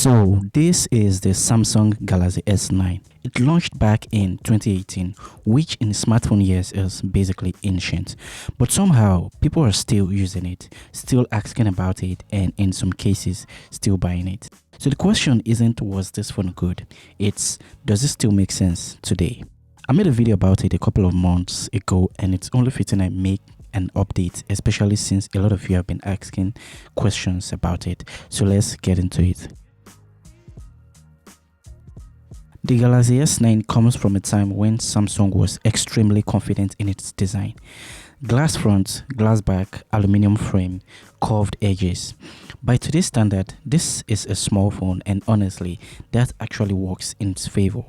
So this is the Samsung Galaxy S9. It launched back in 2018, which in smartphone years is basically ancient. But somehow people are still using it, still asking about it, and in some cases still buying it. So the question isn't was this phone good? It's does it still make sense today? I made a video about it a couple of months ago and it's only fitting I make an update, especially since a lot of you have been asking questions about it. So let's get into it. The Galaxy S9 comes from a time when Samsung was extremely confident in its design. Glass front, glass back, aluminum frame, curved edges. By today's standard, this is a small phone and honestly, that actually works in its favor.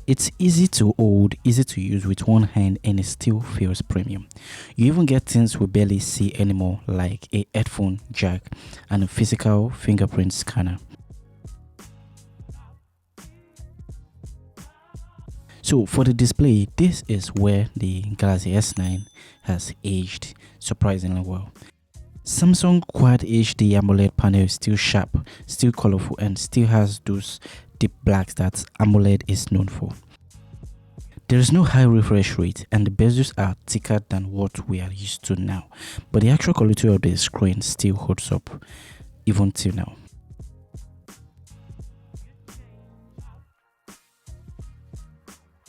It's easy to hold, easy to use with one hand and it still feels premium. You even get things we barely see anymore like a headphone jack and a physical fingerprint scanner. So for the display, this is where the Galaxy S9 has aged surprisingly well. Samsung Quad HD AMOLED panel is still sharp, still colorful and still has those deep blacks that AMOLED is known for. There is no high refresh rate and the bezels are thicker than what we are used to now, but the actual quality of the screen still holds up even till now.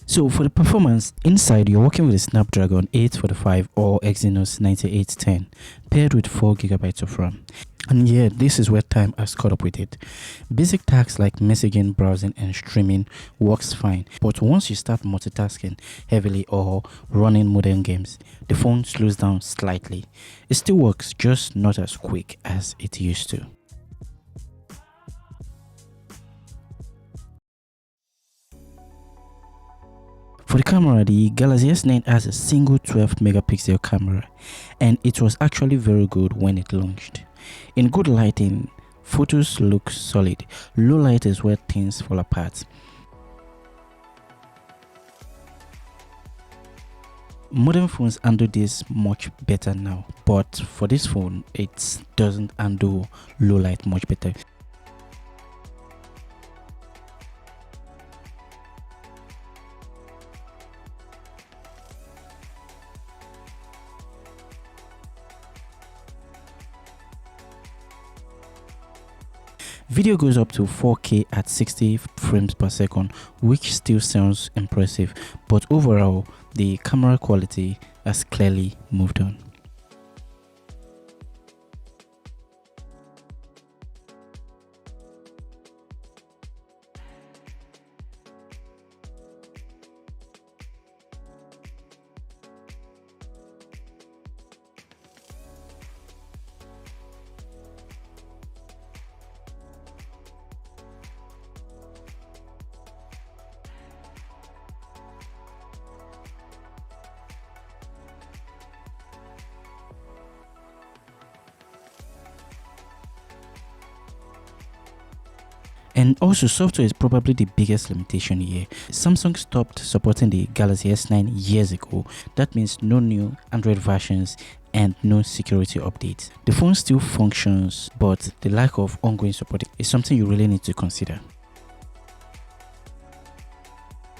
So for the performance, inside you're working with a Snapdragon 845 or Exynos 9810 paired with 4GB of RAM. And yeah, this is where time has caught up with it. Basic tasks like messaging, browsing and streaming works fine, but once you start multitasking heavily or running modern games, the phone slows down slightly. It still works, just not as quick as it used to. For the camera, the Galaxy S9 has a single 12 megapixel camera and it was actually very good when it launched. In good lighting, photos look solid. Low light is where things fall apart. Modern phones handle this much better now, but for this phone, it doesn't handle low light much better. Video goes up to 4K at 60 frames per second, which still sounds impressive, but overall, the camera quality has clearly moved on. And also, software is probably the biggest limitation here. Samsung stopped supporting the Galaxy S9 years ago. That means no new Android versions and no security updates. The phone still functions, but the lack of ongoing support is something you really need to consider.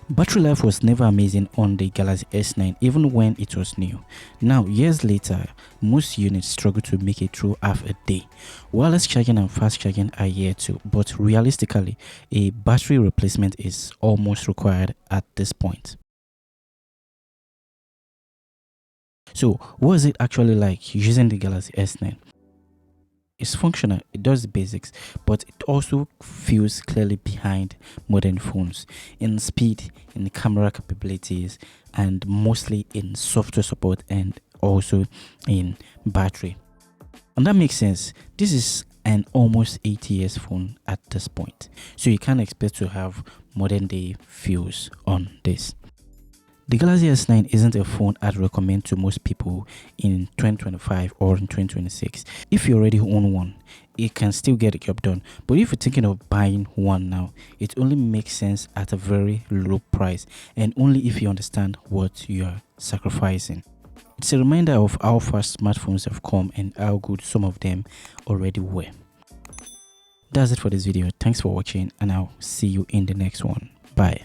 Battery life was never amazing on the Galaxy S9 even when it was new. Now, years later, most units struggle to make it through half a day. Wireless charging and fast charging are here too, but realistically, a battery replacement is almost required at this point. So, what is it actually like using the Galaxy S9? It's functional, it does the basics, but it also feels clearly behind modern phones in speed, in the camera capabilities, and mostly in software support and also in battery. And that makes sense. This is an almost 8 years phone at this point, so you can't expect to have modern day feels on this. The Galaxy S9 isn't a phone I'd recommend to most people in 2025 or in 2026. If you already own one, it can still get the job done. But if you're thinking of buying one now, it only makes sense at a very low price and only if you understand what you are sacrificing. It's a reminder of how fast smartphones have come and how good some of them already were. That's it for this video. Thanks for watching, and I'll see you in the next one. Bye.